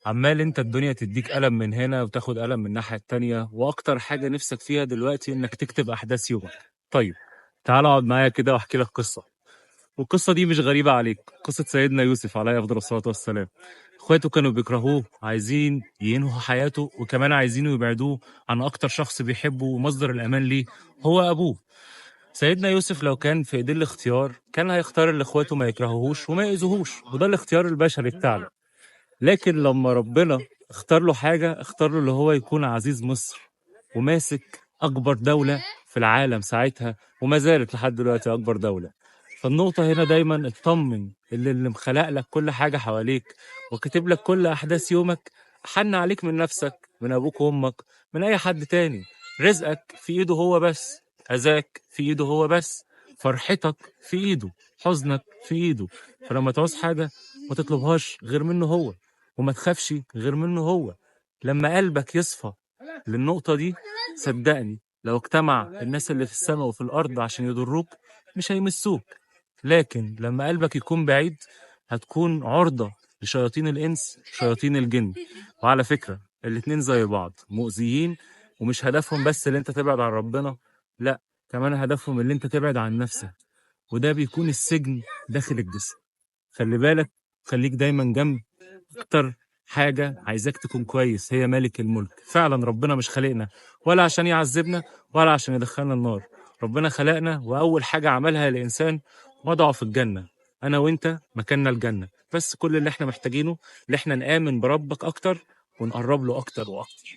عمال انت الدنيا تديك قلم من هنا وتاخد قلم من الناحية التانية، واكتر حاجة نفسك فيها دلوقتي انك تكتب احداث يومك. طيب، تعال اقعد معايا كده واحكي لك قصة. والقصة دي مش غريبة عليك، قصة سيدنا يوسف عليه افضل الصلاة والسلام. اخواته كانوا بيكرهوه، عايزين ينهوا حياته، وكمان عايزينه يبعدوه عن اكتر شخص بيحبه ومصدر الامان ليه، هو ابوه. سيدنا يوسف لو كان في ايديه الاختيار كان هيختار اللي اخواته ما يكرهوهوش وما يأذوهوش، وده الاختيار البشري بتاعنا. لكن لما ربنا اختار له حاجة، اختار له اللي هو يكون عزيز مصر وماسك أكبر دولة في العالم ساعتها، وما زالت لحد دلوقتي أكبر دولة. فالنقطة هنا دايما اطمن، اللي مخلق لك كل حاجة حواليك وكاتب لك كل أحداث يومك حن عليك من نفسك، من أبوك وأمك، من أي حد تاني. رزقك في إيده هو بس، أذاك في إيده هو بس، فرحتك في إيده، حزنك في إيده. فلما تعوز حاجة ما تطلبهاش غير منه هو، وما تخافش غير منه هو. لما قلبك يصفى للنقطة دي، صدقني لو اجتمع الناس اللي في السماء وفي الأرض عشان يضروك مش هيمسوك. لكن لما قلبك يكون بعيد، هتكون عرضة لشياطين الإنس وشياطين الجن. وعلى فكرة الاتنين زي بعض، مؤذيين، ومش هدفهم بس اللي انت تبعد عن ربنا، لا، كمان هدفهم اللي انت تبعد عن نفسك. وده بيكون السجن داخل الجسم. خلي بالك، خليك دايما جنب اكتر حاجة عايزاك تكون كويس، هي مالك الملك. فعلا ربنا مش خلقنا ولا عشان يعذبنا ولا عشان يدخلنا النار. ربنا خلقنا وأول حاجة عملها الإنسان وضعه في الجنة. أنا وإنت مكاننا الجنة، بس كل اللي احنا محتاجينه اللي احنا نآمن بربك أكتر ونقرب له أكتر وأكتر.